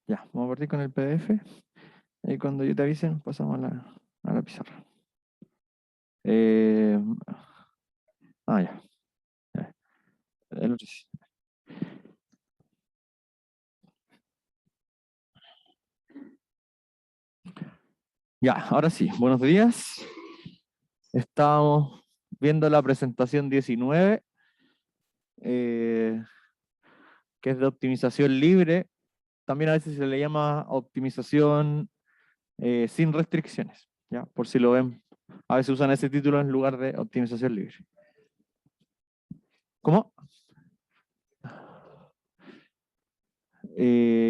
Ya, vamos a partir con el PDF. Y cuando yo te avise, nos pasamos a la pizarra. Eh, ya. Ya. El otro sí. Ya, ahora sí. Buenos días. Estamos viendo la presentación 19, que es de optimización libre. También a veces se le llama optimización sin restricciones, ¿ya? Por si lo ven. A veces usan ese título en lugar de optimización libre. ¿Cómo?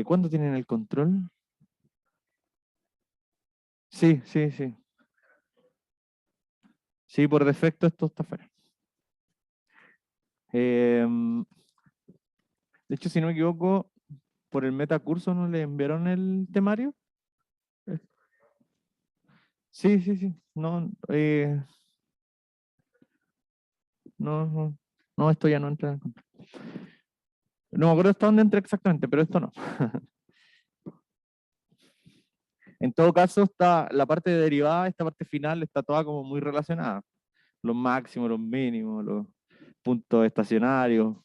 ¿Cuándo tienen el control? Sí, sí, sí. Sí, por defecto esto está fuera. De hecho, si no me equivoco, por el metacurso no le enviaron el temario. Eh, Sí, sí, sí. No, no, no, esto ya no entra en control. No me acuerdo hasta dónde entra exactamente, pero esto no. En todo caso, está la parte de derivada, esta parte final está toda como muy relacionada. Los máximos, los mínimos, los puntos estacionarios,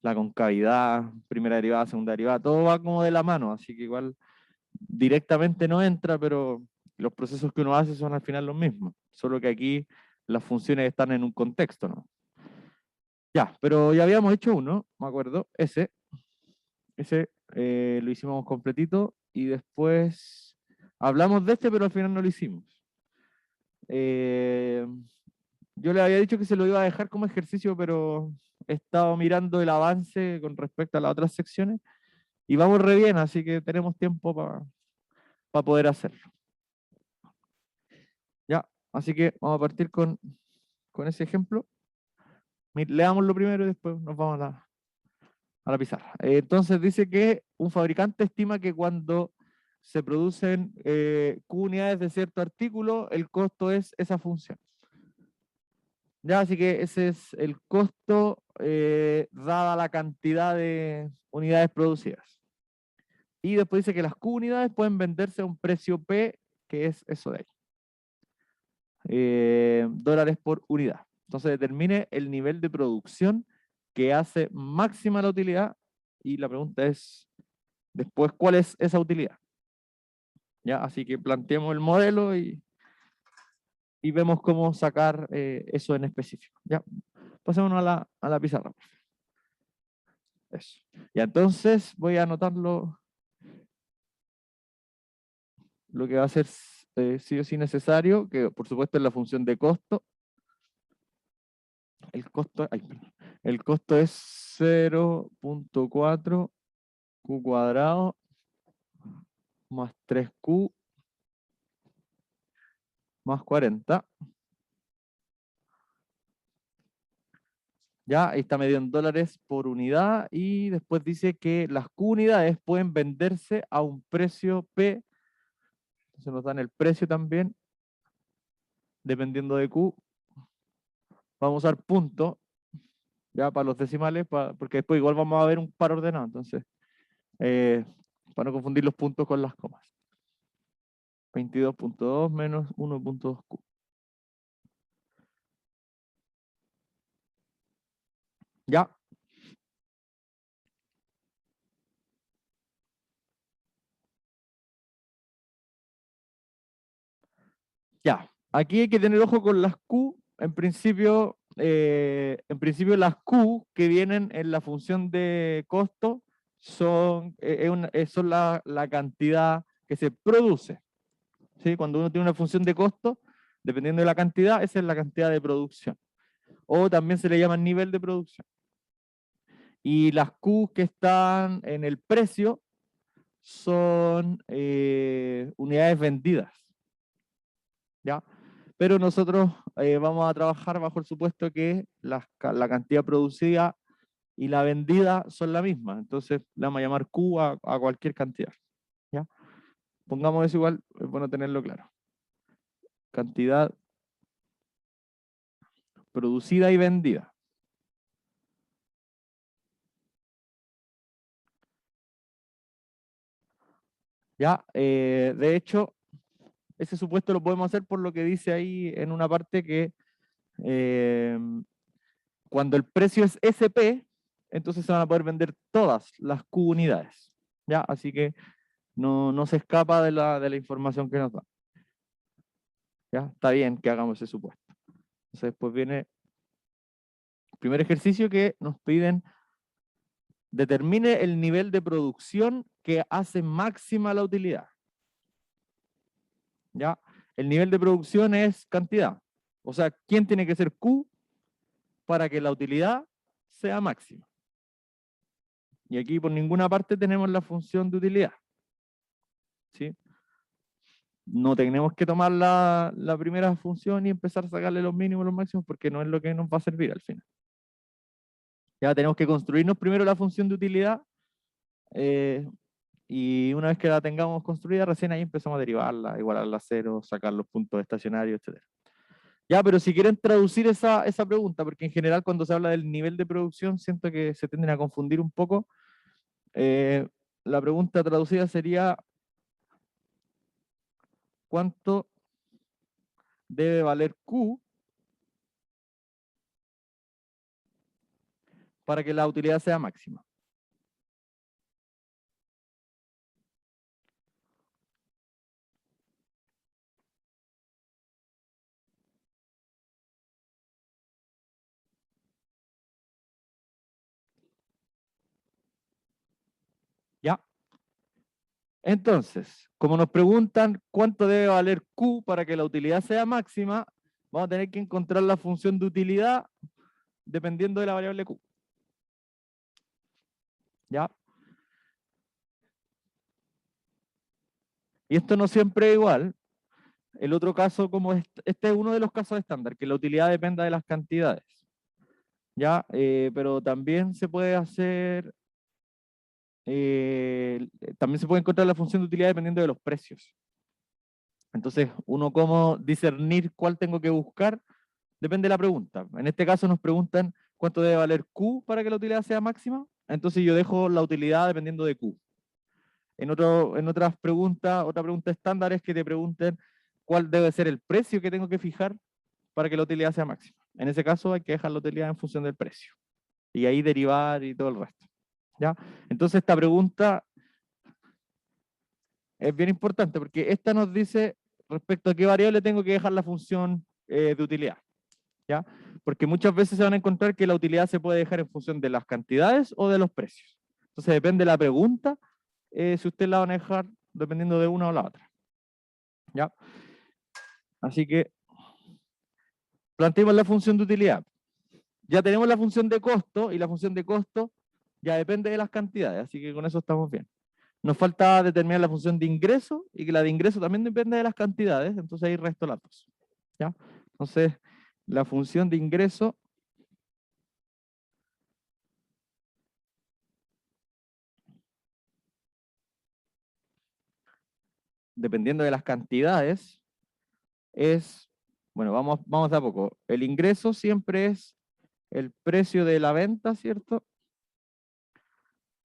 la concavidad, primera derivada, segunda derivada, todo va como de la mano, así que igual directamente no entra, pero los procesos que uno hace son al final los mismos, solo que aquí las funciones están en un contexto, ¿no? Ya, pero ya habíamos hecho uno, me acuerdo, ese lo hicimos completito y después hablamos de este, pero al final no lo hicimos. Eh, yo le había dicho que se lo iba a dejar como ejercicio, pero he estado mirando el avance con respecto a las otras secciones y vamos re bien, así que tenemos tiempo para poder hacerlo. Ya, así que vamos a partir con ese ejemplo. Leámoslo primero y después nos vamos a la pizarra. Entonces dice que un fabricante estima que cuando se producen Q unidades de cierto artículo, el costo es esa función. Ya, así que ese es el costo dada la cantidad de unidades producidas. Y después dice que las Q unidades pueden venderse a un precio P, que es eso de ahí. Dólares por unidad. Entonces determine el nivel de producción que hace máxima la utilidad y la pregunta es, después, ¿cuál es esa utilidad? ¿Ya? Así que planteemos el modelo y vemos cómo sacar eso en específico. ¿Ya? Pasémonos a la pizarra. Eso. Y entonces voy a anotar lo que va a ser sí o sí necesario, que por supuesto es la función de costo. El costo es 0.4 Q cuadrado más 3Q más 40. Ya, ahí está medio en dólares por unidad y después dice que las Q unidades pueden venderse a un precio P. Entonces nos dan el precio también, dependiendo de Q. Vamos a usar punto, ya para los decimales, porque después igual vamos a ver un par ordenado. Entonces, eh, para no confundir los puntos con las comas. 22.2 menos 1.2Q. Ya. Ya, aquí hay que tener ojo con las Q. En principio las Q que vienen en la función de costo son, son la cantidad que se produce. ¿Sí? Cuando uno tiene una función de costo, dependiendo de la cantidad, esa es la cantidad de producción. O también se le llama nivel de producción. Y las Q que están en el precio son unidades vendidas. ¿Ya? Pero nosotros vamos a trabajar bajo el supuesto que la cantidad producida y la vendida son la misma. Entonces le vamos a llamar Q a cualquier cantidad. ¿Ya? Pongamos eso igual, es bueno tenerlo claro. Cantidad producida y vendida. ¿Ya? De hecho, ese supuesto lo podemos hacer por lo que dice ahí en una parte que cuando el precio es SP, entonces se van a poder vender todas las Q unidades. ¿Ya? Así que no se escapa de la información que nos da. ¿Ya? Está bien que hagamos ese supuesto. Entonces después viene el primer ejercicio que nos piden: determine el nivel de producción que hace máxima la utilidad. ¿Ya? El nivel de producción es cantidad. O sea, ¿quién tiene que ser Q para que la utilidad sea máxima? Y aquí por ninguna parte tenemos la función de utilidad. ¿Sí? No tenemos que tomar la primera función y empezar a sacarle los mínimos, los máximos, porque no es lo que nos va a servir al final. Ya tenemos que construirnos primero la función de utilidad, y una vez que la tengamos construida, recién ahí empezamos a derivarla, igualarla a cero, sacar los puntos estacionarios, etc. Ya, pero si quieren traducir esa pregunta, porque en general cuando se habla del nivel de producción, siento que se tienden a confundir un poco. La pregunta traducida sería: ¿cuánto debe valer Q para que la utilidad sea máxima? ¿Ya? Entonces, como nos preguntan cuánto debe valer Q para que la utilidad sea máxima, vamos a tener que encontrar la función de utilidad dependiendo de la variable Q. ¿Ya? Y esto no siempre es igual. El otro caso, como este es uno de los casos estándar, que la utilidad dependa de las cantidades. ¿Ya? Pero también se puede hacer, también se puede encontrar la función de utilidad dependiendo de los precios. Entonces, uno cómo discernir cuál tengo que buscar, depende de la pregunta. En este caso nos preguntan cuánto debe valer Q para que la utilidad sea máxima. Entonces yo dejo la utilidad dependiendo de Q. En otras preguntas, otra pregunta estándar es que te pregunten cuál debe ser el precio que tengo que fijar para que la utilidad sea máxima. En ese caso hay que dejar la utilidad en función del precio. Y ahí derivar y todo el resto. ¿Ya? Entonces esta pregunta es bien importante porque esta nos dice respecto a qué variable tengo que dejar la función de utilidad. ¿Ya? Porque muchas veces se van a encontrar que la utilidad se puede dejar en función de las cantidades o de los precios. Entonces depende de la pregunta, si usted la van a dejar dependiendo de una o la otra. ¿Ya? Así que planteemos la función de utilidad. Ya tenemos la función de costo y la función de costo ya depende de las cantidades, así que con eso estamos bien. Nos falta determinar la función de ingreso y que la de ingreso también depende de las cantidades, entonces ahí resto las dos. ¿Ya? Entonces, la función de ingreso dependiendo de las cantidades es, bueno, vamos de a poco. El ingreso siempre es el precio de la venta, ¿cierto?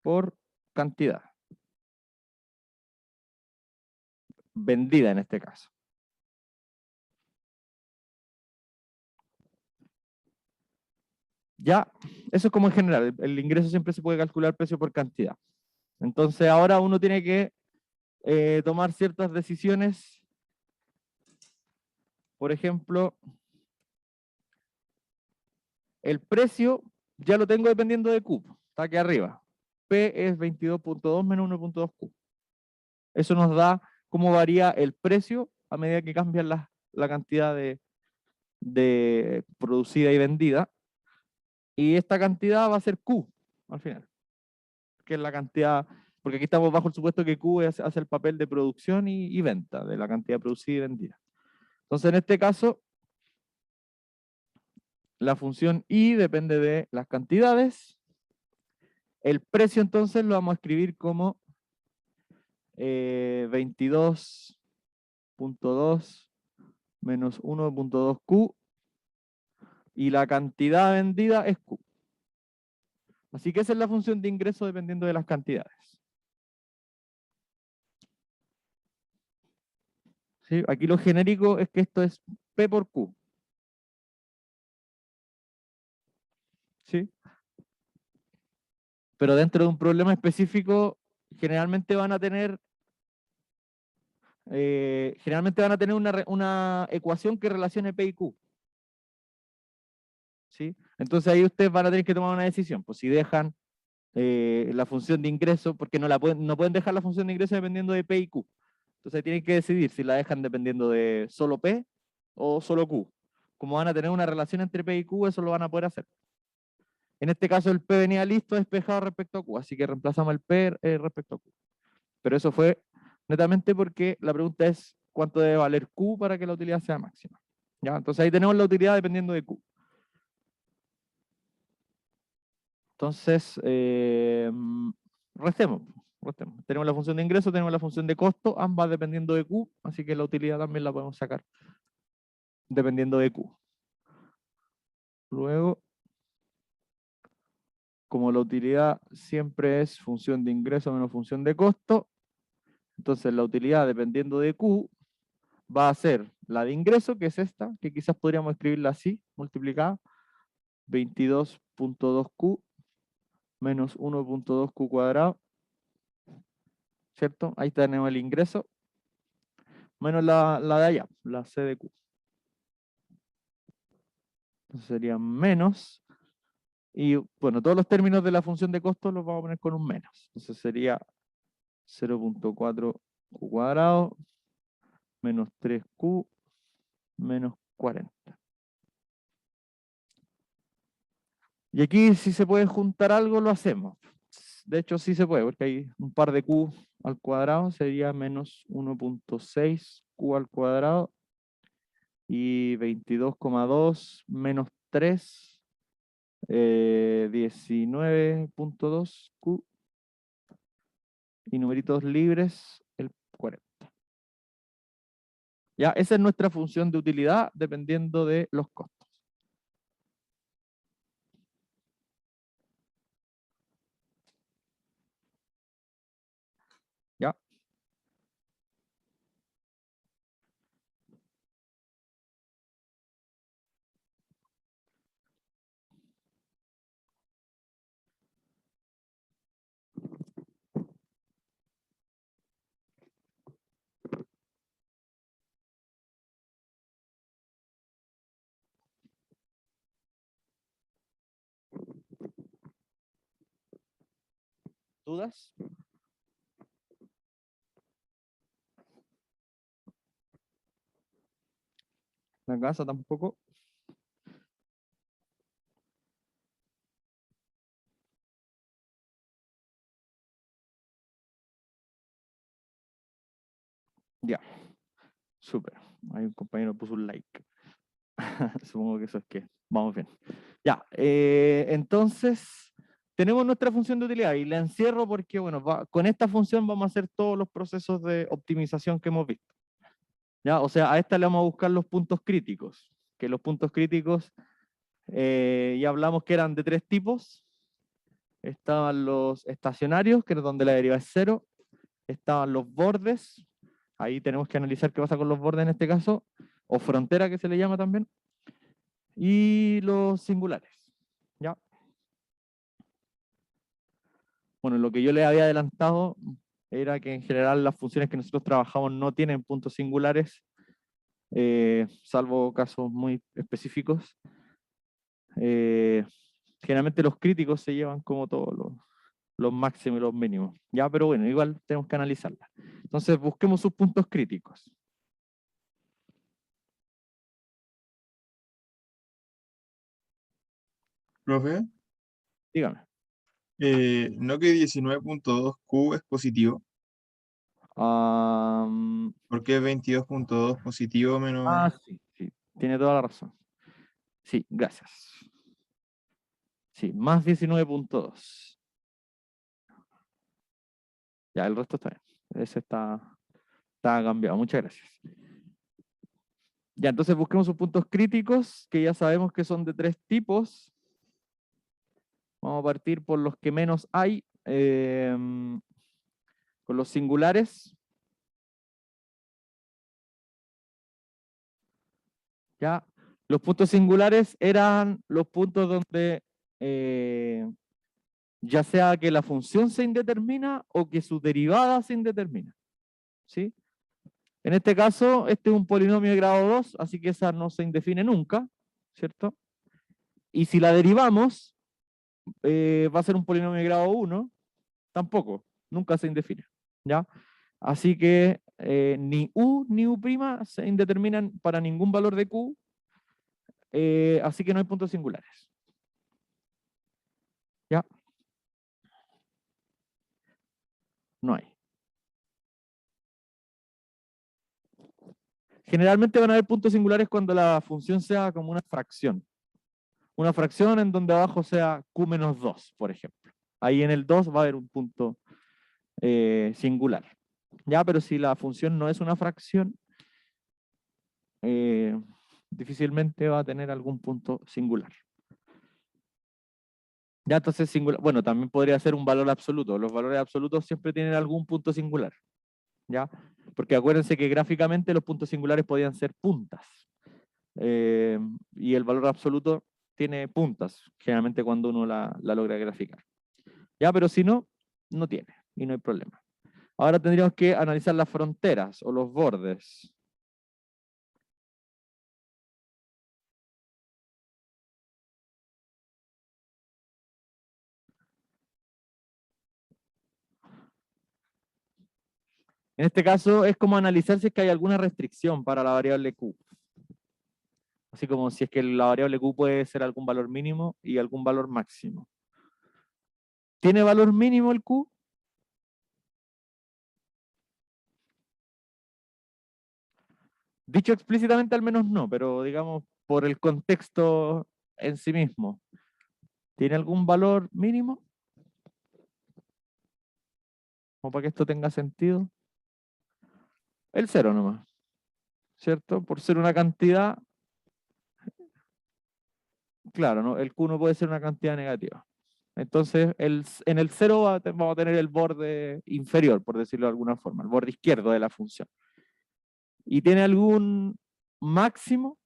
Por cantidad. Vendida en este caso. Ya, eso es como en general. El ingreso siempre se puede calcular precio por cantidad. Entonces ahora uno tiene que tomar ciertas decisiones. Por ejemplo, el precio ya lo tengo dependiendo de Q. Está aquí arriba. P es 22.2 menos 1.2 Q. Eso nos da cómo varía el precio a medida que cambia la cantidad de producida y vendida. Y esta cantidad va a ser Q al final, que es la cantidad, porque aquí estamos bajo el supuesto que Q hace el papel de producción y venta, de la cantidad producida y vendida. Entonces, en este caso, la función I depende de las cantidades. El precio, entonces, lo vamos a escribir como 22.2 menos 1.2 Q, y la cantidad vendida es Q. Así que esa es la función de ingreso dependiendo de las cantidades. ¿sí? Aquí lo genérico es que esto es P por Q. ¿Sí? Pero dentro de un problema específico, generalmente van a tener una ecuación que relacione P y Q. ¿Sí? Entonces ahí ustedes van a tener que tomar una decisión. Pues si dejan la función de ingreso, porque no pueden dejar la función de ingreso dependiendo de P y Q. Entonces ahí tienen que decidir si la dejan dependiendo de solo P o solo Q. Como van a tener una relación entre P y Q, eso lo van a poder hacer. En este caso el P venía listo, despejado respecto a Q, así que reemplazamos el P respecto a Q. Pero eso fue netamente porque la pregunta es cuánto debe valer Q para que la utilidad sea máxima. ¿Ya? Entonces ahí tenemos la utilidad dependiendo de Q. Entonces, restemos. Tenemos la función de ingreso, tenemos la función de costo, ambas dependiendo de Q, así que la utilidad también la podemos sacar dependiendo de Q. Luego, como la utilidad siempre es función de ingreso menos función de costo, entonces la utilidad dependiendo de Q va a ser la de ingreso, que es esta, que quizás podríamos escribirla así, multiplicada, 22.2Q menos 1.2Q cuadrado, ¿cierto? Ahí tenemos el ingreso, menos la de allá, la C de Q. Entonces sería menos, y bueno, todos los términos de la función de costo los vamos a poner con un menos. Entonces sería 0.4Q cuadrado menos 3Q menos 40. Y aquí si se puede juntar algo, lo hacemos. De hecho sí se puede, porque hay un par de Q al cuadrado, sería menos 1.6Q al cuadrado y 22,2 menos 3, 19.2Q y numeritos libres, el 40. Ya, esa es nuestra función de utilidad dependiendo de los costos. ¿Ya? ¿Dudas? La casa tampoco. Ya, súper. Hay un compañero que puso un like. Supongo que eso es que vamos bien. Ya, entonces tenemos nuestra función de utilidad y la encierro porque, bueno, con esta función vamos a hacer todos los procesos de optimización que hemos visto. ¿Ya? O sea, a esta le vamos a buscar los puntos críticos, que los puntos críticos ya hablamos que eran de 3 tipos. Estaban los estacionarios, que es donde la deriva es 0. Estaban los bordes, ahí tenemos que analizar qué pasa con los bordes en este caso, o frontera que se le llama también, y los singulares. ¿Ya? Bueno, lo que yo les había adelantado era que en general las funciones que nosotros trabajamos no tienen puntos singulares, salvo casos muy específicos. Generalmente los críticos se llevan como todos los máximos y los mínimos. Ya, pero bueno, igual tenemos que analizarla. Entonces busquemos sus puntos críticos. Profe, Dígame. no que 19.2Q es positivo, Am, porque 22.2 positivo menos... sí, sí, tiene toda la razón. Sí, gracias. Sí, más 19.2. Ya, el resto está bien. Ese está cambiado. Muchas gracias. Ya, entonces busquemos sus puntos críticos, que ya sabemos que son de 3 tipos. Vamos a partir por los que menos hay, con los singulares. ¿Ya? Los puntos singulares eran los puntos donde ya sea que la función se indetermina o que su derivada se indetermina. ¿Sí? En este caso, este es un polinomio de grado 2, así que esa no se indefine nunca, ¿cierto? Y si la derivamos, va a ser un polinomio de grado 1, tampoco, nunca se indefine, ¿ya? Así que ni u ni u' se indeterminan para ningún valor de q, así que no hay puntos singulares. ¿Ya? No hay. Generalmente van a haber puntos singulares cuando la función sea como una fracción. Una fracción en donde abajo sea q menos 2, por ejemplo. Ahí en el 2 va a haber un punto singular. ¿Ya? Pero si la función no es una fracción, difícilmente va a tener algún punto singular. Ya entonces singular, bueno, también podría ser un valor absoluto. Los valores absolutos siempre tienen algún punto singular. ¿Ya? Porque acuérdense que gráficamente los puntos singulares podían ser puntas. Y el valor absoluto tiene puntas, generalmente cuando uno la logra graficar. Ya, pero si no, no tiene, y no hay problema. Ahora tendríamos que analizar las fronteras o los bordes. En este caso es como analizar si es que hay alguna restricción para la variable q. Así como si es que la variable q puede ser algún valor mínimo y algún valor máximo. ¿Tiene valor mínimo el q? Dicho explícitamente al menos no, pero digamos por el contexto en sí mismo. ¿Tiene algún valor mínimo? Como para que esto tenga sentido. El cero nomás, ¿cierto? Por ser una cantidad, claro, ¿no? El q no puede ser una cantidad negativa. Entonces, en el cero vamos a tener el borde inferior, por decirlo de alguna forma, el borde izquierdo de la función. ¿Y tiene algún máximo?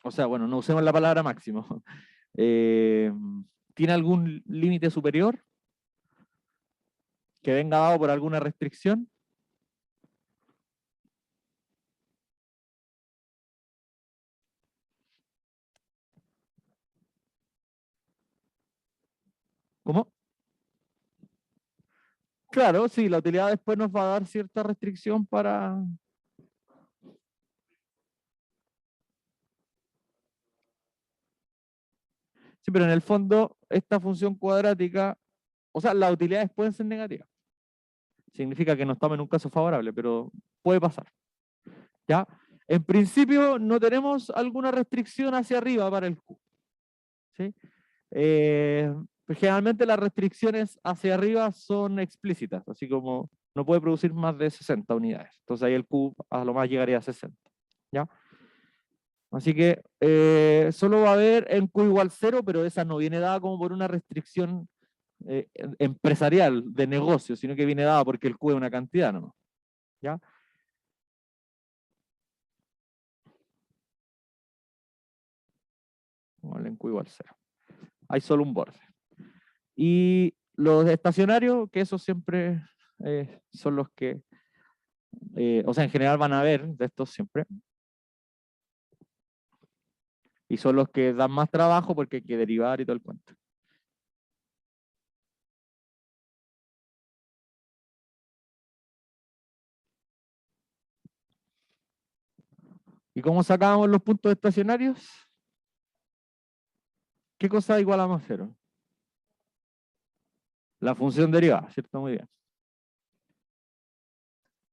O sea, bueno, no usemos la palabra máximo. ¿Tiene algún límite superior que venga dado por alguna restricción? ¿Cómo? Claro, sí, la utilidad después nos va a dar cierta restricción para... Sí, pero en el fondo, esta función cuadrática, o sea, las utilidades pueden ser negativas. Significa que no estamos en un caso favorable, pero puede pasar. ¿Ya? En principio, no tenemos alguna restricción hacia arriba para el Q. ¿Sí? Pues generalmente las restricciones hacia arriba son explícitas, así como no puede producir más de 60 unidades. Entonces ahí el Q a lo más llegaría a 60. ¿Ya? Así que solo va a haber en Q igual 0, pero esa no viene dada como por una restricción empresarial, de negocio, sino que viene dada porque el Q es una cantidad, ¿no? ¿Ya? Vale, en Q igual 0. Hay solo un borde. Y los estacionarios, que esos siempre son los que, o sea, en general van a haber de estos siempre. Y son los que dan más trabajo porque hay que derivar y todo el cuento. ¿Y cómo sacábamos los puntos estacionarios? ¿Qué cosa igual a más 0? La función derivada, ¿cierto? Muy bien.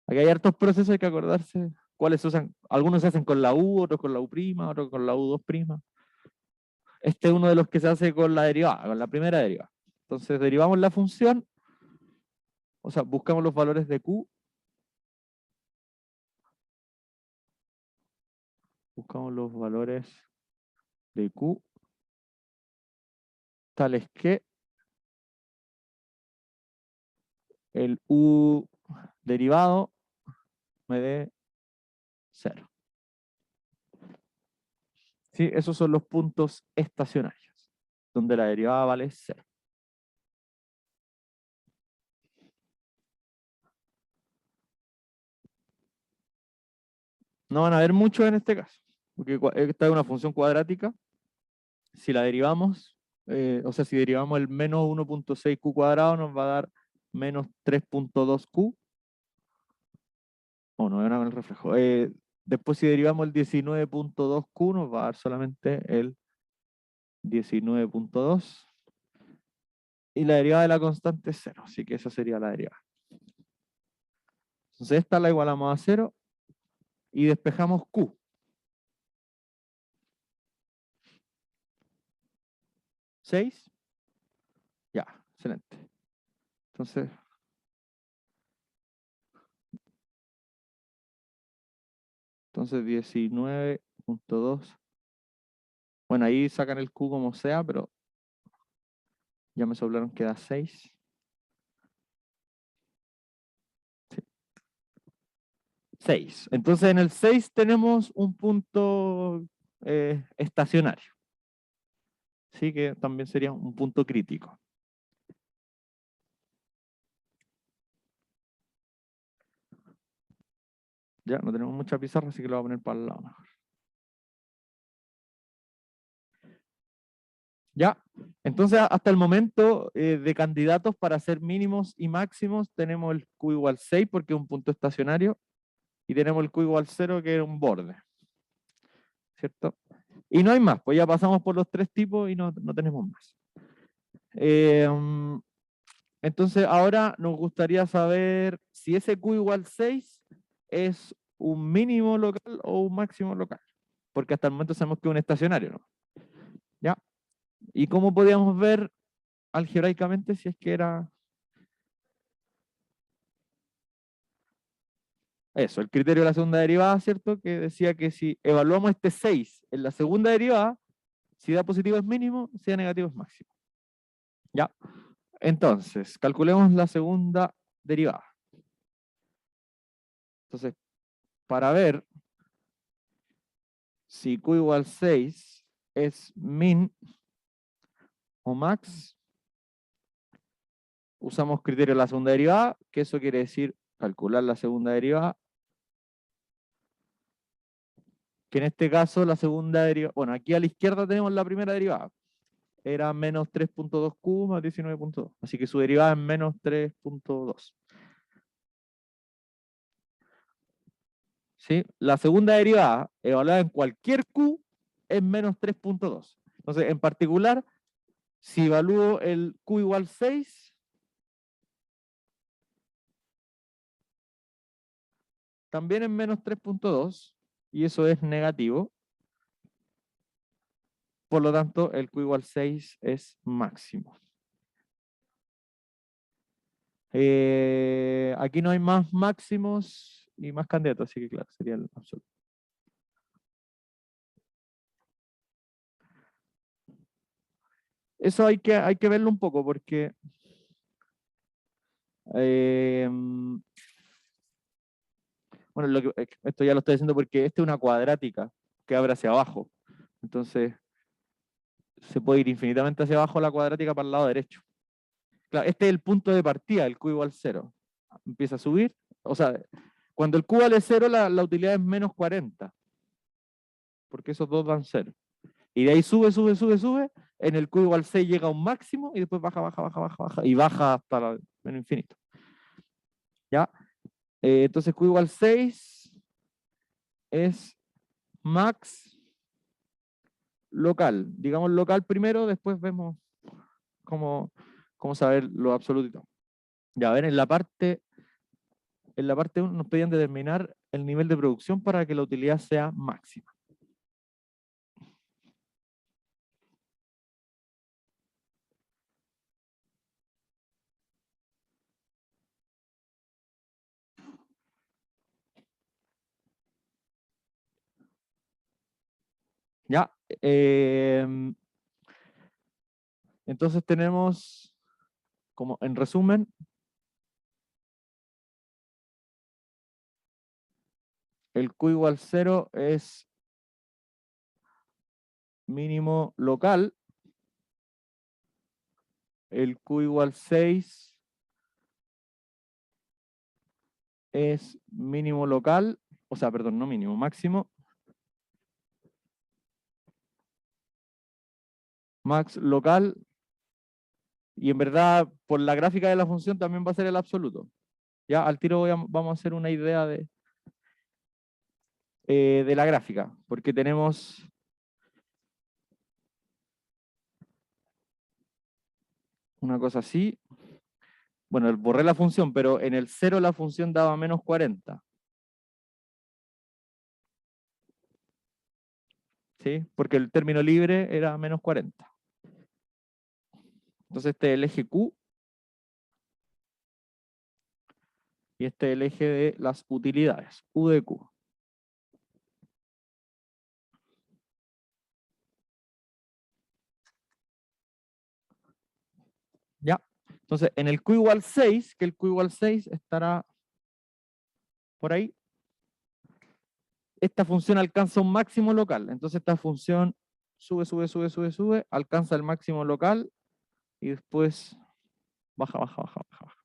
Aquí hay hartos procesos, hay que acordarse cuáles se usan. Algunos se hacen con la U, otros con la U', otros con la U2'. Este es uno de los que se hace con la derivada, con la primera derivada. Entonces derivamos la función, o sea, buscamos los valores de Q. Buscamos los valores de Q, tales que el U derivado me dé 0. ¿Sí? Esos son los puntos estacionarios, donde la derivada vale 0. No van a haber muchos en este caso, porque esta es una función cuadrática. Si la derivamos, o sea, si derivamos el menos 1.6q cuadrado, nos va a dar menos 3.2q. O no, era con el reflejo. Después, si derivamos el 19.2q, nos va a dar solamente el 19.2. Y la derivada de la constante es 0, así que esa sería la derivada. Entonces esta la igualamos a 0 y despejamos q. ¿6? Ya, excelente. Entonces 19.2. Bueno, ahí sacan el q como sea, pero ya me soplaron que da 6. Sí. 6. Entonces en el 6 tenemos un punto estacionario. Sí, que también sería un punto crítico. Ya, no tenemos mucha pizarra, así que lo voy a poner para el lado mejor. Ya, entonces hasta el momento de candidatos para hacer mínimos y máximos tenemos el q igual 6 porque es un punto estacionario y tenemos el q igual 0 que es un borde, ¿cierto? Y no hay más, pues ya pasamos por los 3 tipos y no tenemos más. Entonces ahora nos gustaría saber si ese q igual 6 es un mínimo local o un máximo local, porque hasta el momento sabemos que es un estacionario, ¿no? ¿Ya? ¿Y cómo podíamos ver algebraicamente si es que era eso, el criterio de la segunda derivada, ¿cierto? Que decía que si evaluamos este 6 en la segunda derivada, si da positivo es mínimo, si da negativo es máximo. ¿Ya? Entonces, calculemos la segunda derivada. Entonces, para ver si q igual 6 es min o max, usamos criterio de la segunda derivada, que eso quiere decir calcular la segunda derivada, que en este caso la segunda derivada, bueno, aquí a la izquierda tenemos la primera derivada, era menos 3.2q más 19.2, así que su derivada es menos 3.2. ¿Sí? La segunda derivada, evaluada en cualquier q, es menos 3.2. Entonces, en particular, si evalúo el q igual 6, también es menos 3.2, y eso es negativo. Por lo tanto, el q igual 6 es máximo. Aquí no hay más máximos y más candidatos, así que claro, sería el absoluto. Eso hay que verlo un poco porque bueno, esto ya lo estoy diciendo porque esta es una cuadrática que abre hacia abajo. Entonces, se puede ir infinitamente hacia abajo la cuadrática para el lado derecho. Claro, este es el punto de partida, el q igual 0. Empieza a subir. O sea, cuando el q vale 0, la utilidad es menos 40. Porque esos dos dan 0. Y de ahí sube, sube, sube, sube. En el q igual 6 llega a un máximo y después baja, baja, baja, baja, baja. Y baja hasta el infinito. ¿Ya? Entonces q igual 6 es max local. Digamos local primero, después vemos cómo saber lo absoluto. Ya, a ver, en la parte 1 nos pedían determinar el nivel de producción para que la utilidad sea máxima. Ya, entonces tenemos, como en resumen, el q igual 0 es mínimo local, el Q igual 6 es mínimo local, o sea, perdón, no mínimo, máximo. Max local, y en verdad, por la gráfica de la función también va a ser el absoluto. Ya al tiro vamos a hacer una idea de la gráfica, porque tenemos una cosa así. Bueno, borré la función, pero en el 0 la función daba menos 40. ¿Sí? Porque el término libre era menos 40. Entonces este es el eje Q y este es el eje de las utilidades, U de Q. ¿Ya? Entonces, en el Q igual 6, que el Q igual 6 estará por ahí, esta función alcanza un máximo local. Entonces esta función sube, sube, sube, sube, sube, alcanza el máximo local y después baja, baja, baja, baja, baja.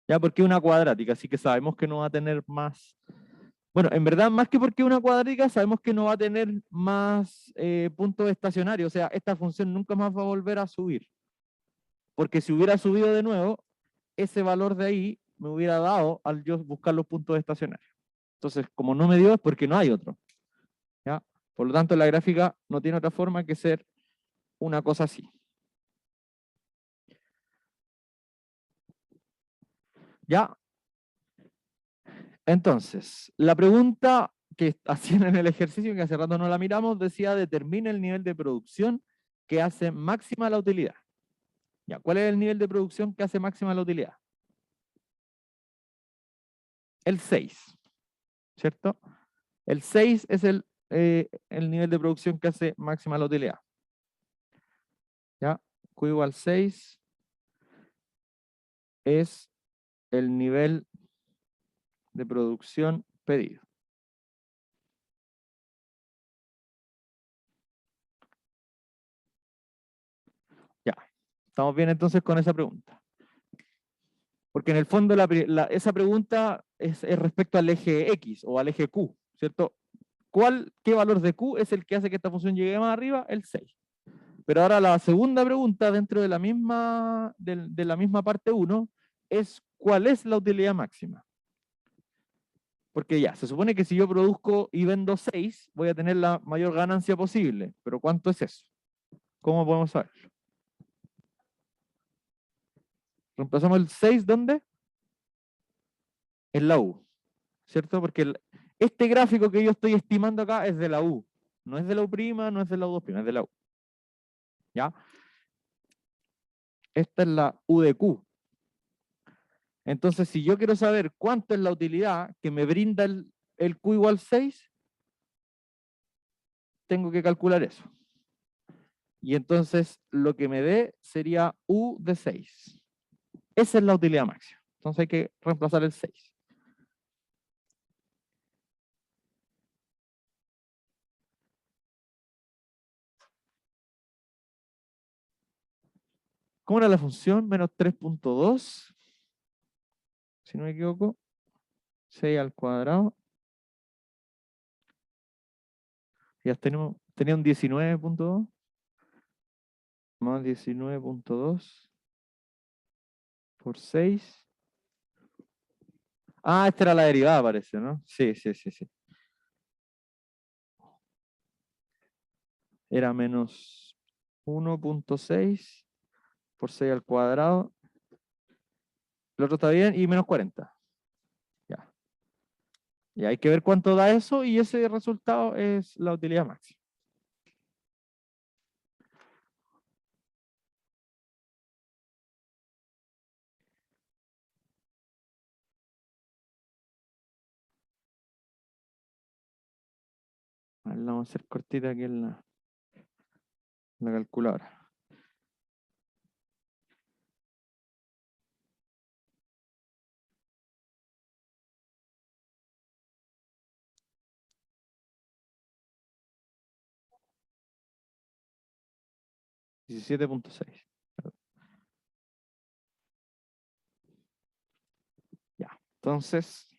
Ya porque es una cuadrática, así que sabemos que no va a tener más. Bueno, en verdad, más que porque es una cuadrática, sabemos que no va a tener más puntos estacionarios. O sea, esta función nunca más va a volver a subir. Porque si hubiera subido de nuevo, ese valor de ahí me hubiera dado al yo buscar los puntos estacionarios. Entonces, como no me dio, es porque no hay otro. ¿Ya? Por lo tanto, la gráfica no tiene otra forma que ser una cosa así. ¿Ya? Entonces, la pregunta que hacían en el ejercicio, que hace rato no la miramos, decía determina el nivel de producción que hace máxima la utilidad. ¿Ya? ¿Cuál es el nivel de producción que hace máxima la utilidad? El 6, ¿cierto? El 6 es el nivel de producción que hace máxima la utilidad. ¿Ya? Q igual 6 es el nivel de producción pedido. Ya, estamos bien entonces con esa pregunta. Porque en el fondo esa pregunta es respecto al eje X o al eje Q, ¿cierto? ¿Qué valor de Q es el que hace que esta función llegue más arriba? El 6. Pero ahora la segunda pregunta dentro de la misma parte 1 es ¿cuál es la utilidad máxima? Porque ya, se supone que si yo produzco y vendo 6, voy a tener la mayor ganancia posible. Pero ¿cuánto es eso? ¿Cómo podemos saberlo? Reemplazamos el 6, ¿dónde? En la U, ¿cierto? Porque este gráfico que yo estoy estimando acá es de la U. No es de la U', no es de la U2', es de la U. ¿Ya? Esta es la U de Q. Entonces, si yo quiero saber cuánto es la utilidad que me brinda el Q igual 6, tengo que calcular eso. Y entonces lo que me dé sería U de 6. Esa es la utilidad máxima. Entonces hay que reemplazar el 6. ¿Cómo era la función? Menos 3.2, si no me equivoco. 6 al cuadrado. Ya tenía un 19.2 más 19.2 por 6. Ah, esta era la derivada, parece, ¿no? Sí, sí, sí, sí. Era menos 1.6 por 6 al cuadrado. El otro está bien y menos 40. Ya. Y hay que ver cuánto da eso y ese resultado es la utilidad máxima. A ver, la vamos a hacer cortita aquí en la calculadora. 17.6. Ya, entonces,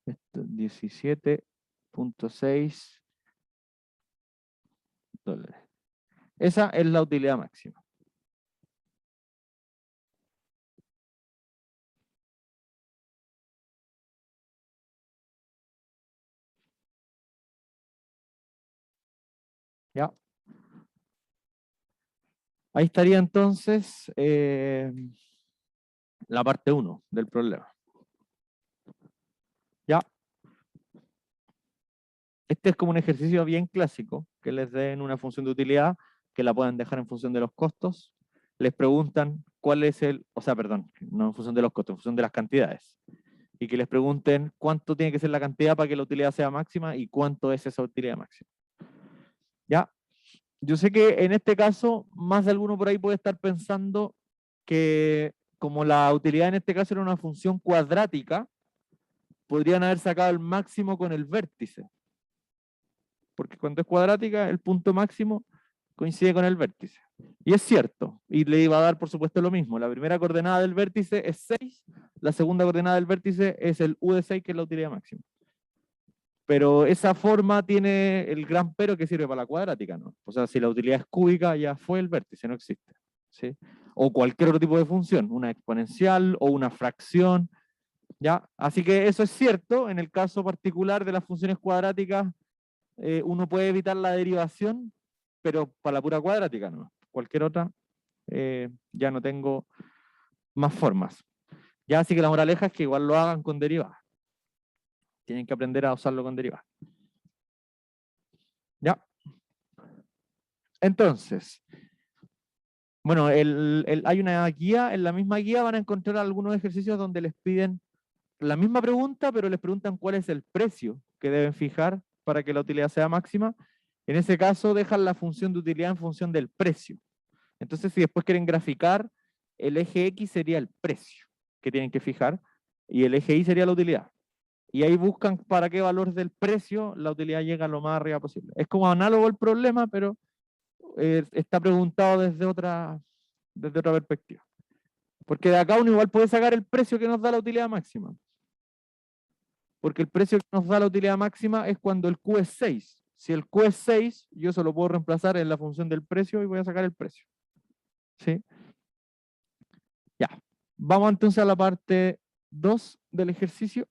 esto, 17.6 dólares. Esa es la utilidad máxima. ¿Ya? Ahí estaría entonces la parte 1 del problema. ¿Ya? Este es como un ejercicio bien clásico, que les den una función de utilidad, que la puedan dejar en función de los costos. Les preguntan cuál es perdón, no en función de los costos, en función de las cantidades. Y que les pregunten cuánto tiene que ser la cantidad para que la utilidad sea máxima y cuánto es esa utilidad máxima. ¿Ya? Yo sé que en este caso, más de alguno por ahí puede estar pensando que como la utilidad en este caso era una función cuadrática, podrían haber sacado el máximo con el vértice. Porque cuando es cuadrática, el punto máximo coincide con el vértice. Y es cierto, y le iba a dar por supuesto lo mismo. La primera coordenada del vértice es 6, la segunda coordenada del vértice es el u de 6, que es la utilidad máxima. Pero esa forma tiene el gran pero que sirve para la cuadrática, ¿no? O sea, si la utilidad es cúbica, ya fue el vértice, no existe. ¿Sí? O cualquier otro tipo de función, una exponencial o una fracción, ¿ya? Así que eso es cierto, en el caso particular de las funciones cuadráticas, uno puede evitar la derivación, pero para la pura cuadrática, ¿no? Cualquier otra, ya no tengo más formas. Ya, así que la moraleja es que igual lo hagan con derivadas. Tienen que aprender a usarlo con derivadas. ¿Ya? Entonces, bueno, hay una guía, en la misma guía van a encontrar algunos ejercicios donde les piden la misma pregunta, pero les preguntan cuál es el precio que deben fijar para que la utilidad sea máxima. En ese caso, dejan la función de utilidad en función del precio. Entonces, si después quieren graficar, el eje X sería el precio que tienen que fijar y el eje Y sería la utilidad. Y ahí buscan para qué valor del precio la utilidad llega lo más arriba posible. Es como análogo el problema, pero está preguntado desde otra perspectiva. Porque de acá uno igual puede sacar el precio que nos da la utilidad máxima. Porque el precio que nos da la utilidad máxima es cuando el Q es 6. Si el Q es 6, yo se lo puedo reemplazar en la función del precio y voy a sacar el precio. ¿Sí? Ya. Vamos entonces a la parte 2 del ejercicio.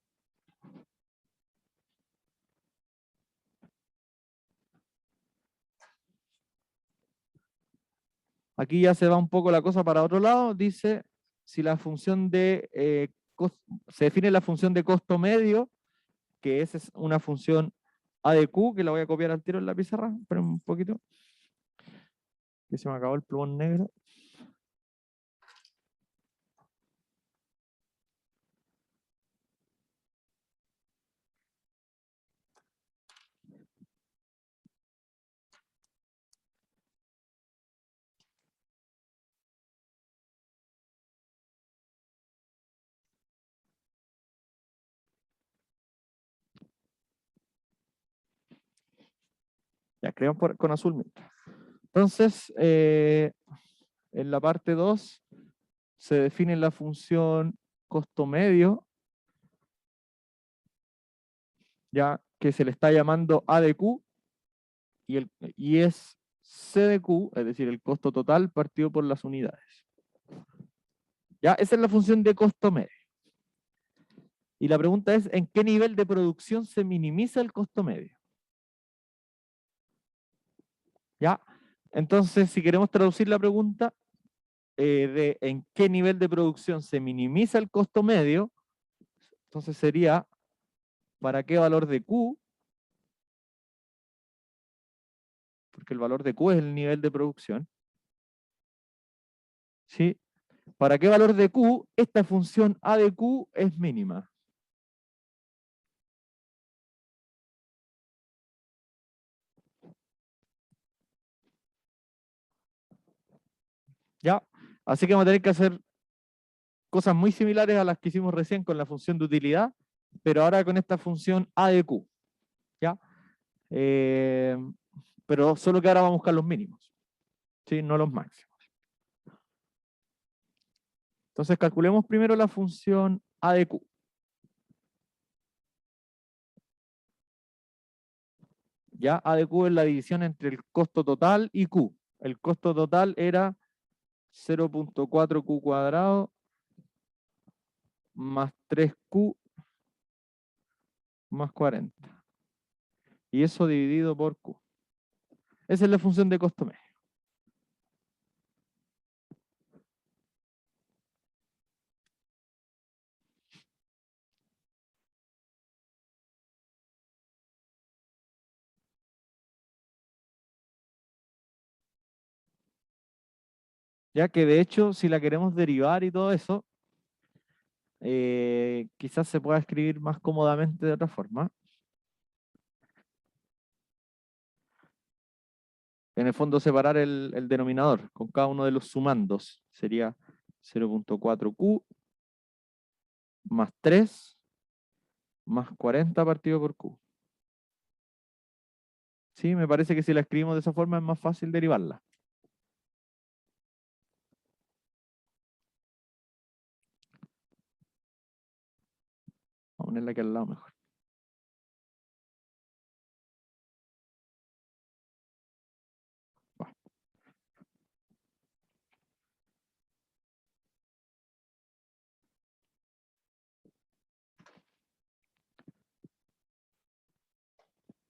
Aquí ya se va un poco la cosa para otro lado. Dice, si la función de se define la función de costo medio, que esa es una función A de Q, que la voy a copiar al tiro en la pizarra. Esperen un poquito, que se me acabó el plumón negro. Ya, creamos con azul mientras. Entonces, en la parte 2 se define la función costo medio, ya que se le está llamando A de Q, y es C de Q, es decir, el costo total partido por las unidades. Ya, esa es la función de costo medio. Y la pregunta es, ¿en qué nivel de producción se minimiza el costo medio? ¿Ya? Entonces, si queremos traducir la pregunta de en qué nivel de producción se minimiza el costo medio, entonces sería, ¿para qué valor de Q? Porque el valor de Q es el nivel de producción. ¿Sí? ¿Para qué valor de Q esta función A de Q es mínima? ¿Ya? Así que vamos a tener que hacer cosas muy similares a las que hicimos recién con la función de utilidad, pero ahora con esta función A de Q. ¿Ya? pero solo que ahora vamos a buscar los mínimos, ¿sí? No los máximos. Entonces calculemos primero la función A de Q. Ya A de Q es la división entre el costo total y Q. El costo total era 0.4 Q cuadrado más 3Q más 40. Y eso dividido por Q. Esa es la función de costo medio. Ya que de hecho, si la queremos derivar y todo eso, quizás se pueda escribir más cómodamente de otra forma. En el fondo separar el denominador con cada uno de los sumandos. Sería 0.4Q más 3 más 40 partido por Q. Sí, me parece que si la escribimos de esa forma es más fácil derivarla. Vamos a ponerla aquí al lado mejor. Va.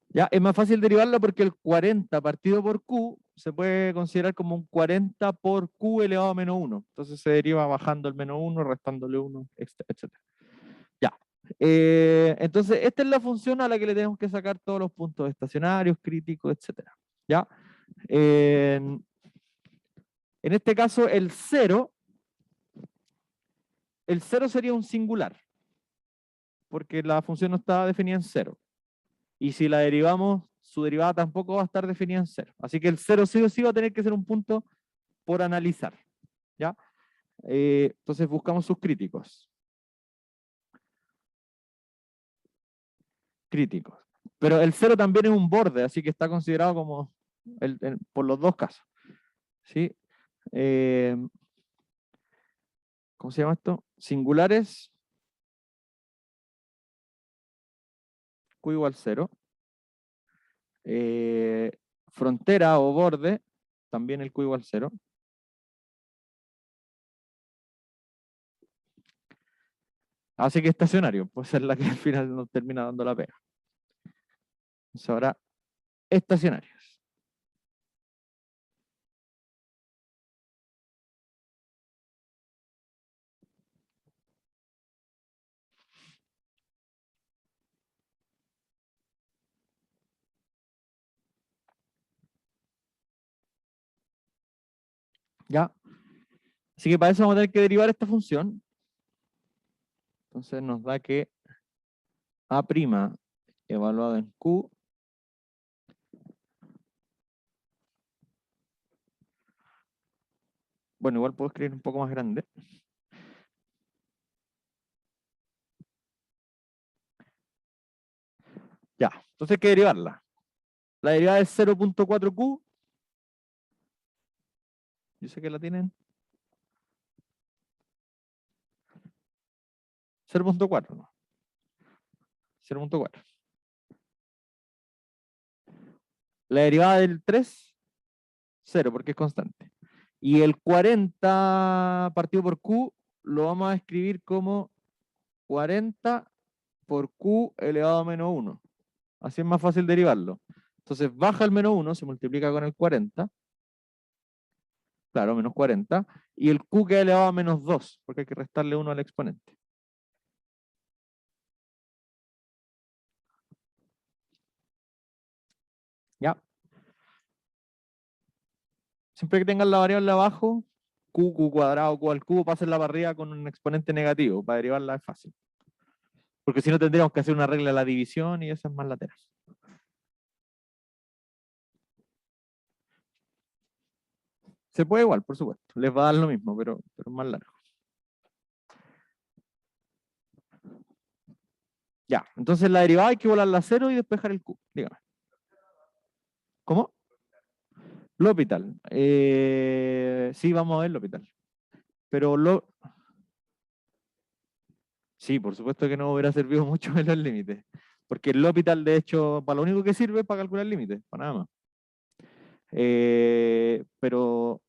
Ya, es más fácil derivarla porque el 40 partido por Q se puede considerar como un 40 por Q elevado a menos 1. Entonces se deriva bajando el menos 1, restándole 1, etc. Ya. Entonces, esta es la función a la que le tenemos que sacar todos los puntos estacionarios, críticos, etc. ¿Ya? En este caso, el 0 sería un singular, porque la función no está definida en 0. Y si la derivamos, su derivada tampoco va a estar definida en 0. Así que el 0 sí o sí va a tener que ser un punto por analizar. ¿Ya? Entonces buscamos sus críticos. Críticos. Pero el 0 también es un borde, así que está considerado como por los dos casos. ¿Sí? ¿Cómo se llama esto? Singulares, Q igual 0. Frontera o borde, también el Q igual 0. Así que estacionario, puede ser la que al final nos termina dando la pega. Entonces ahora, estacionarios. ¿Ya? Así que para eso vamos a tener que derivar esta función. Entonces nos da que A' evaluado en Q bueno, igual puedo escribir un poco más grande. Ya, entonces hay que derivarla. La derivada es 0.4Q. Yo sé que la tienen. 0.4, ¿no? 0.4. La derivada del 3, 0, porque es constante. Y el 40 partido por Q lo vamos a escribir como 40 por Q elevado a menos 1. Así es más fácil derivarlo. Entonces baja el menos 1, se multiplica con el 40. Claro, menos 40. Y el Q queda elevado a menos 2, porque hay que restarle 1 al exponente. ¿Ya? Siempre que tengan la variable abajo, Q cuadrado, Q al cubo, pasen para arriba con un exponente negativo. Para derivarla es fácil. Porque si no tendríamos que hacer una regla de la división y eso es más lateral. Se puede igual, por supuesto. Les va a dar lo mismo, pero es más largo. Ya, entonces la derivada hay que volarla a 0 y despejar el Q. Dígame. ¿Cómo? L'Hopital. Sí, vamos a ver L'Hopital. Pero sí, por supuesto que no hubiera servido mucho en los límites. Porque el L'Hopital, de hecho, para lo único que sirve es para calcular límites, para nada más. Pero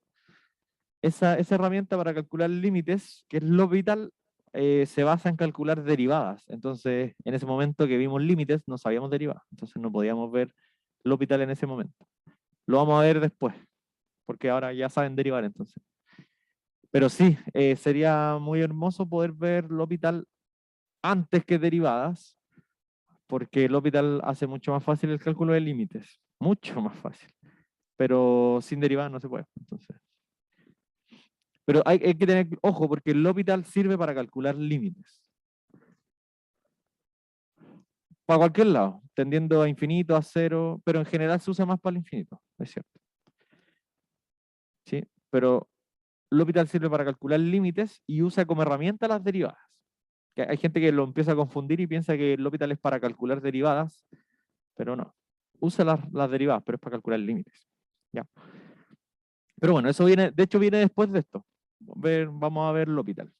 esa herramienta para calcular límites, que es L'Hopital, se basa en calcular derivadas. Entonces, en ese momento que vimos límites, no sabíamos derivadas. Entonces, no podíamos ver L'Hopital en ese momento. Lo vamos a ver después, porque ahora ya saben derivar entonces. Pero sí, sería muy hermoso poder ver L'Hopital antes que derivadas, porque L'Hopital hace mucho más fácil el cálculo de límites. Mucho más fácil. Pero sin derivadas no se puede. Entonces. Pero hay que tener ojo, porque el L'Hopital sirve para calcular límites. Para cualquier lado, tendiendo a infinito, a cero, pero en general se usa más para el infinito, es cierto. ¿Sí? Pero L'Hopital sirve para calcular límites y usa como herramienta las derivadas. Que hay gente que lo empieza a confundir y piensa que L'Hopital es para calcular derivadas, pero no. Usa las derivadas, pero es para calcular límites. ¿Ya? Pero bueno, eso viene, de hecho viene después de esto. Vamos a ver L'Hopital.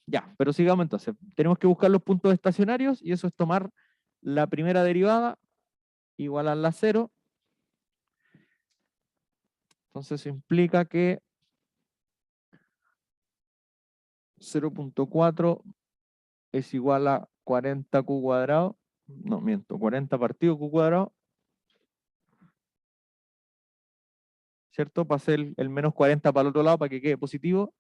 Ya, pero sigamos entonces. Tenemos que buscar los puntos estacionarios y eso es tomar la primera derivada igual a la 0. Entonces eso implica que 0.4 es igual a 40q cuadrado. No, miento, 40 partido q cuadrado. ¿Cierto? Pasé el menos 40 para el otro lado para que quede positivo.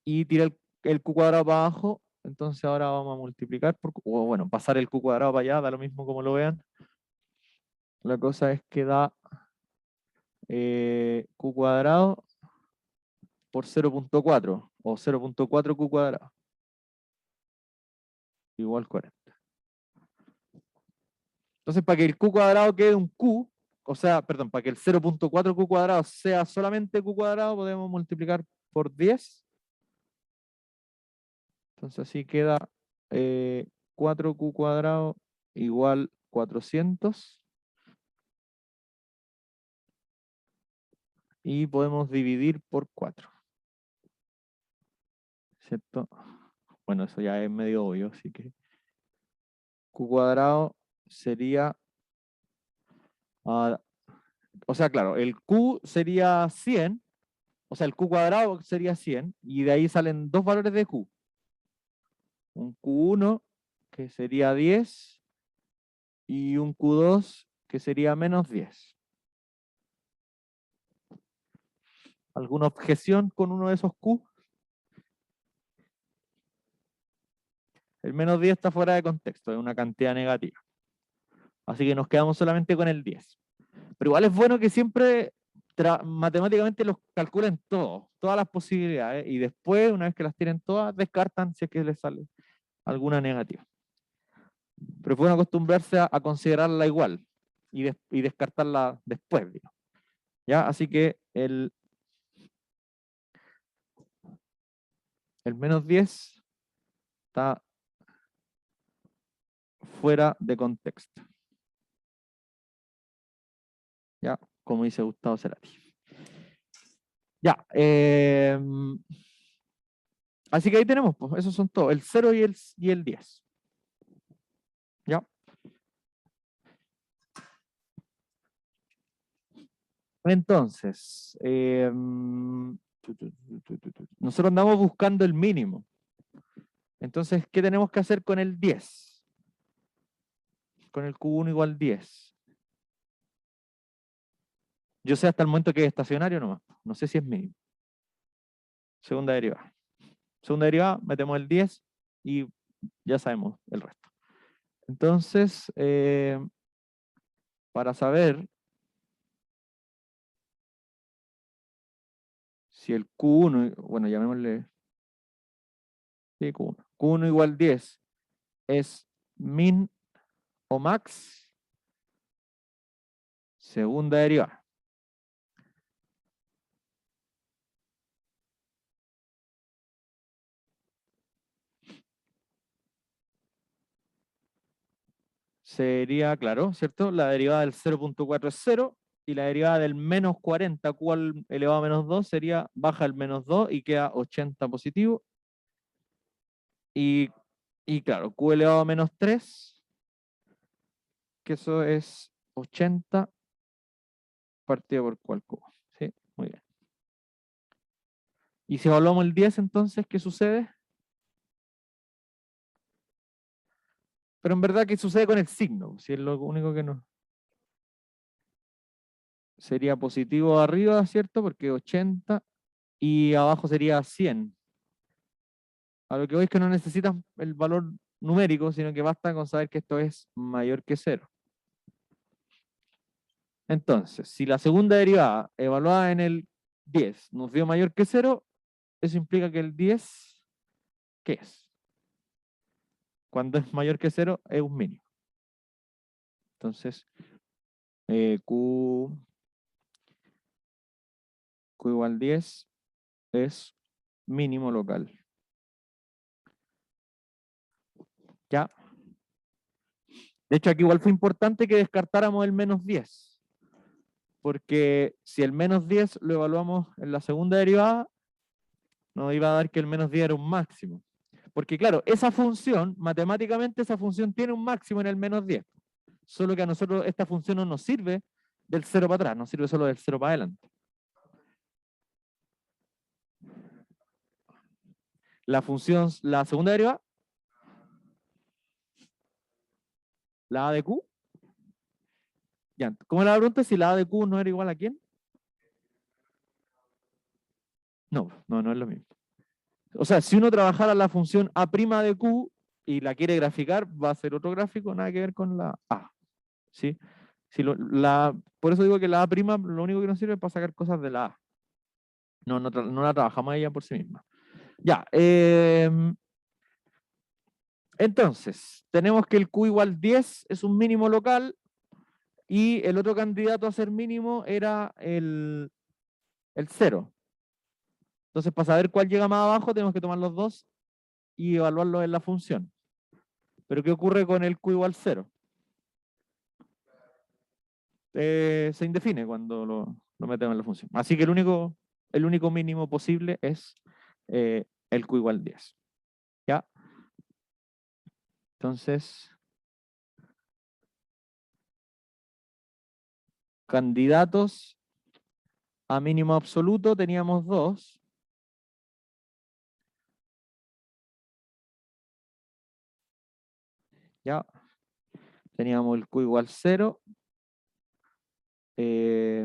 Y tiré el q cuadrado para abajo. Entonces ahora vamos a multiplicar por, o bueno, pasar el q cuadrado para allá, da lo mismo como lo vean. La cosa es que da q cuadrado por 0.4 o 0.4 q cuadrado igual 40. Entonces, para que el q cuadrado quede un q, o sea, perdón, para que el 0.4 q cuadrado sea solamente q cuadrado, podemos multiplicar por 10. Entonces así queda 4q cuadrado igual 400. Y podemos dividir por 4. ¿Cierto? Bueno, eso ya es medio obvio, así que q cuadrado sería... o sea, claro, el q sería 100, o sea, el q cuadrado sería 100, y de ahí salen dos valores de q. Un q1, que sería 10, y un q2, que sería menos 10. ¿Alguna objeción con uno de esos q? El menos 10 está fuera de contexto, es una cantidad negativa. Así que nos quedamos solamente con el 10. Pero igual es bueno que siempre matemáticamente los calculen todos, todas las posibilidades, y después, una vez que las tienen todas, descartan si es que les sale alguna negativa. Pero es bueno acostumbrarse a considerarla igual y descartarla después, digamos. ¿Ya? Así que el menos 10 está fuera de contexto. ¿Ya? Como dice Gustavo Cerati. Ya. Así que ahí tenemos, pues, esos son todos, el 0 y el 10. ¿Ya? Entonces, nosotros andamos buscando el mínimo. Entonces, ¿qué tenemos que hacer con el 10? Con el Q1 igual 10. Yo sé hasta el momento que es estacionario nomás. No sé si es mínimo. Segunda derivada. Segunda derivada, metemos el 10 y ya sabemos el resto. Entonces, para saber si el Q1, bueno, llamémosle sí, Q1. Q1 igual 10 es min o max, segunda derivada. sería, claro, ¿cierto? La derivada del 0.4 es 0, y la derivada del menos 40, q elevado a menos 2, sería baja el menos 2 y queda 80 positivo. Y claro, q elevado a menos 3, que eso es 80 partido por q al cubo. ¿Sí? Muy bien. Y si evaluamos el 10, entonces, ¿qué sucede? Pero en verdad, ¿qué sucede con el signo? Si es lo único que no. Sería positivo arriba, ¿cierto? Porque 80 y abajo sería 100. A lo que voy es que no necesitas el valor numérico, sino que basta con saber que esto es mayor que 0. Entonces, si la segunda derivada evaluada en el 10 nos dio mayor que 0, eso implica que el 10, ¿qué es? Cuando es mayor que 0, es un mínimo. Entonces, Q igual 10 es mínimo local. ¿Ya? De hecho, aquí igual fue importante que descartáramos el menos 10. Porque si el menos 10 lo evaluamos en la segunda derivada, nos iba a dar que el menos 10 era un máximo. Porque claro, esa función, matemáticamente esa función tiene un máximo en el menos 10. Solo que a nosotros esta función no nos sirve del 0 para atrás, nos sirve solo del 0 para adelante. La función, la segunda derivada, la a de q. Ya, ¿cómo era la pregunta? Si la a de q no era igual a quién. No es lo mismo. O sea, si uno trabajara la función a' de q y la quiere graficar, va a ser otro gráfico, nada que ver con la a. ¿Sí? Si por eso digo que la a' lo único que nos sirve es para sacar cosas de la a. No la trabajamos ella por sí misma. Ya. Entonces, tenemos que el q igual 10 es un mínimo local y el otro candidato a ser mínimo era el 0. Entonces, para saber cuál llega más abajo, tenemos que tomar los dos y evaluarlos en la función. Pero ¿qué ocurre con el q igual 0? Se indefine cuando lo metemos en la función. Así que el único mínimo posible es el q igual 10. ¿Ya? Entonces, candidatos a mínimo absoluto teníamos dos. ¿Ya? Teníamos el q igual 0 y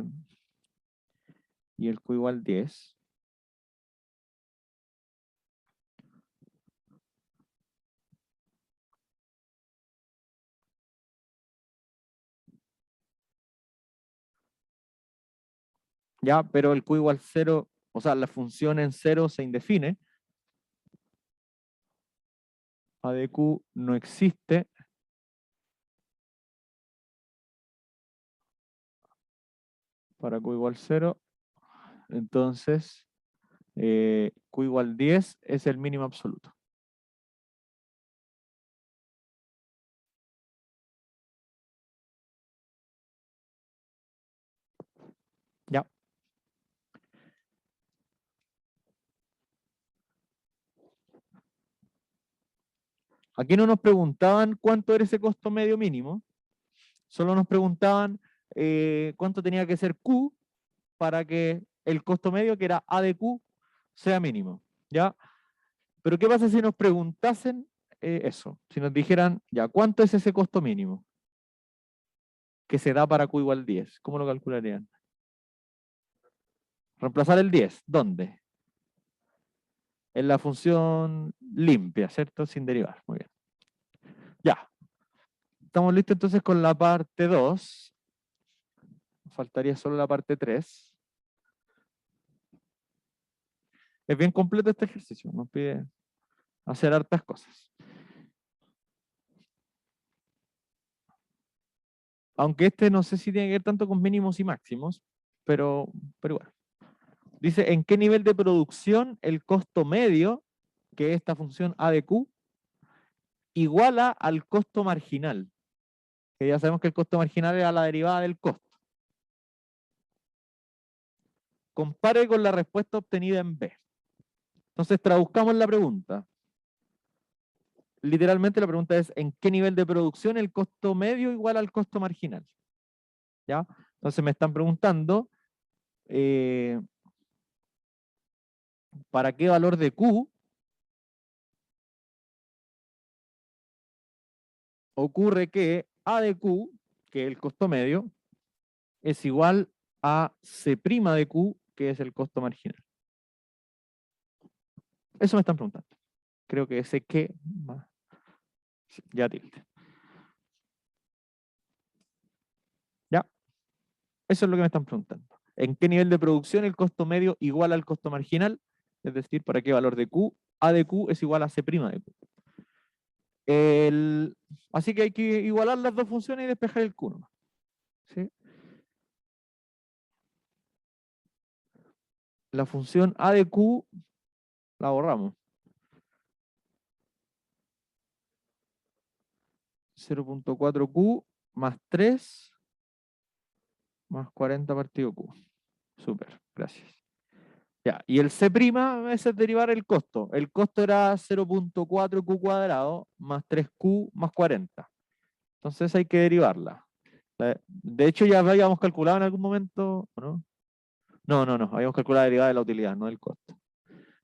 el q igual 10. ¿Ya? Pero el q igual 0, o sea, la función en 0 se indefine. A de q no existe. Para q igual 0. Entonces, q igual 10 es el mínimo absoluto. ¿Ya? Aquí no nos preguntaban cuánto era ese costo medio mínimo, solo nos preguntaban cuánto tenía que ser Q para que el costo medio, que era A de Q, sea mínimo. ¿Ya? Pero ¿qué pasa si nos preguntasen eso? Si nos dijeran, ya, ¿cuánto es ese costo mínimo que se da para Q igual 10? ¿Cómo lo calcularían? Reemplazar el 10, ¿dónde? En la función limpia, ¿cierto? Sin derivar. Muy bien. Ya. Estamos listos entonces con la parte 2. Faltaría solo la parte 3. Es bien completo este ejercicio, nos pide hacer hartas cosas. Aunque este no sé si tiene que ver tanto con mínimos y máximos, pero igual. Dice, ¿en qué nivel de producción el costo medio, que es esta función A de Q, iguala al costo marginal? que ya sabemos que el costo marginal era la derivada del costo. Compare con la respuesta obtenida en B. Entonces traduzcamos la pregunta. Literalmente la pregunta es, ¿en qué nivel de producción el costo medio igual al costo marginal? ¿Ya? Entonces me están preguntando, ¿para qué valor de Q ocurre que A de Q, que es el costo medio, es igual a C' de Q, que es el costo marginal? Eso me están preguntando. Creo que ese que más. Ya tilde. ¿Ya? Eso es lo que me están preguntando. ¿En qué nivel de producción el costo medio igual al costo marginal? Es decir, ¿para qué valor de Q? A de Q es igual a C' de Q. Así que hay que igualar las dos funciones y despejar el Q nomás. ¿Sí? La función A de Q la borramos. 0.4Q más 3 más 40 partido Q. Súper, gracias. Ya, y el C' es el derivar el costo. El costo era 0.4Q cuadrado más 3Q más 40. Entonces hay que derivarla. De hecho, ya habíamos calculado en algún momento, ¿o no? No, habíamos calculado la derivada de la utilidad, no del costo.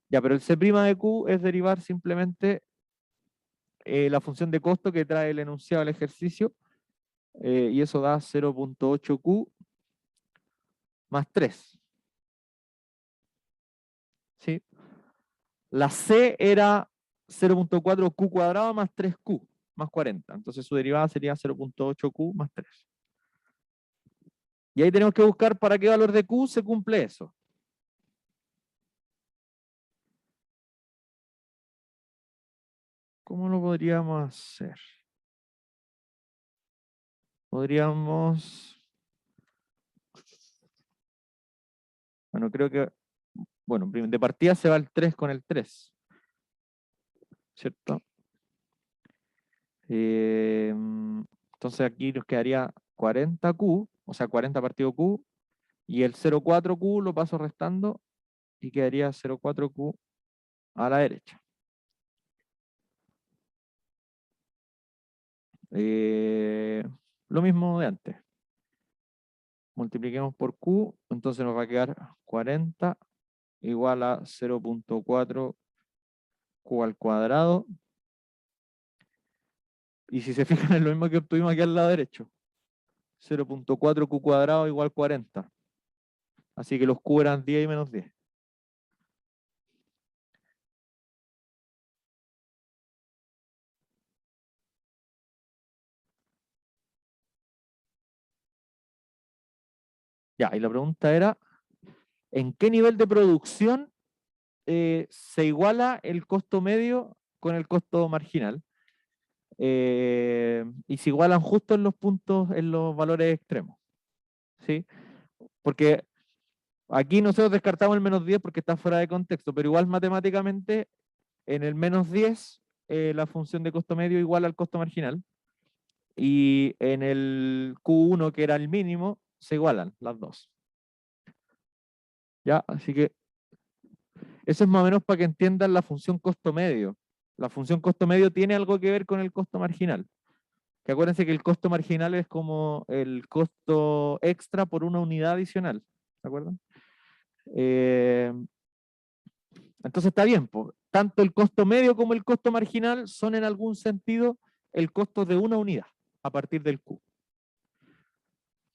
Ya, pero el C' de Q es derivar simplemente la función de costo que trae el enunciado del ejercicio, y eso da 0.8Q más 3. ¿Sí? La C era 0.4Q cuadrado más 3Q más 40. Entonces su derivada sería 0.8Q más 3. Y ahí tenemos que buscar para qué valor de Q se cumple eso. ¿Cómo lo podríamos hacer? Podríamos... Bueno, creo que... Bueno, de partida se va el 3 con el 3. ¿Cierto? Entonces aquí nos quedaría 40Q, o sea, 40 partido Q, y el 0,4Q lo paso restando y quedaría 0,4Q a la derecha. Lo mismo de antes. Multipliquemos por Q, entonces nos va a quedar 40 igual a 0.4Q al cuadrado. Y si se fijan es lo mismo que obtuvimos aquí al lado derecho. 0.4Q cuadrado igual 40. Así que los Q eran 10 y menos 10. Ya, y la pregunta era, ¿en qué nivel de producción se iguala el costo medio con el costo marginal? Y se igualan justo en los puntos, en los valores extremos. ¿Sí? Porque aquí nosotros descartamos el menos 10 porque está fuera de contexto, pero igual matemáticamente en el menos 10 la función de costo medio igual al costo marginal, y en el Q1, que era el mínimo, se igualan las dos. ¿Ya? Así que eso es más o menos para que entiendan la función costo medio. La función costo medio tiene algo que ver con el costo marginal. Que acuérdense que el costo marginal es como el costo extra por una unidad adicional. ¿De acuerdo? Entonces está bien, po. Tanto el costo medio como el costo marginal son en algún sentido el costo de una unidad a partir del Q.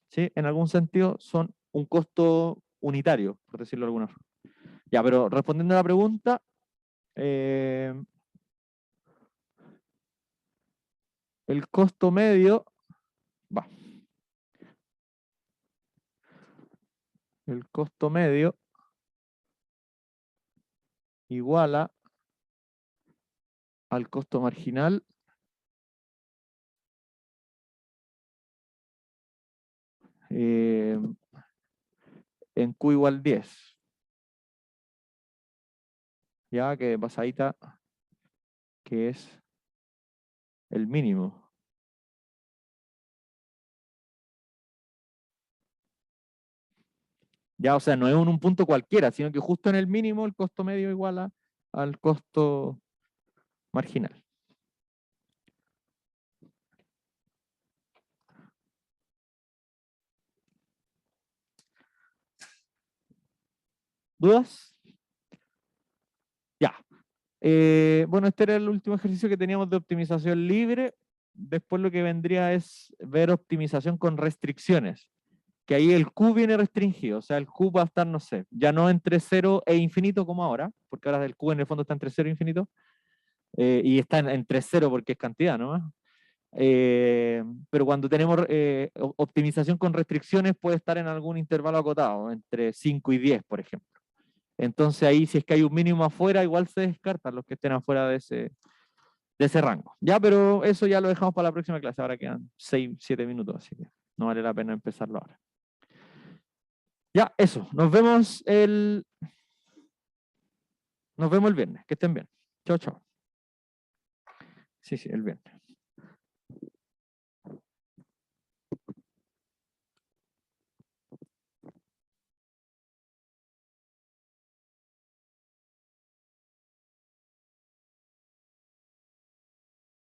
¿Sí? En algún sentido son un costo unitario, por decirlo de alguna forma. Ya, pero respondiendo a la pregunta, el costo medio, va, el costo medio iguala al costo marginal en Q igual 10. Ya que pasadita, que es el mínimo. Ya, o sea, no es un punto cualquiera, sino que justo en el mínimo el costo medio igual al costo marginal. ¿Dudas? Ya. Bueno, este era el último ejercicio que teníamos de optimización libre. Después lo que vendría es ver optimización con restricciones. Que ahí el Q viene restringido. O sea, el Q va a estar, no sé, ya no entre 0 e infinito como ahora, porque ahora el Q en el fondo está entre 0 e infinito. Y está entre 0 porque es cantidad, ¿no? Pero cuando tenemos optimización con restricciones puede estar en algún intervalo acotado, entre 5 y 10, por ejemplo. Entonces ahí si es que hay un mínimo afuera, igual se descartan los que estén afuera de ese rango. Ya, pero eso ya lo dejamos para la próxima clase. Ahora quedan 6, 7 minutos, así que no vale la pena empezarlo ahora. Ya, eso. Nos vemos el viernes. Que estén bien. Chao, chao. Sí, el viernes.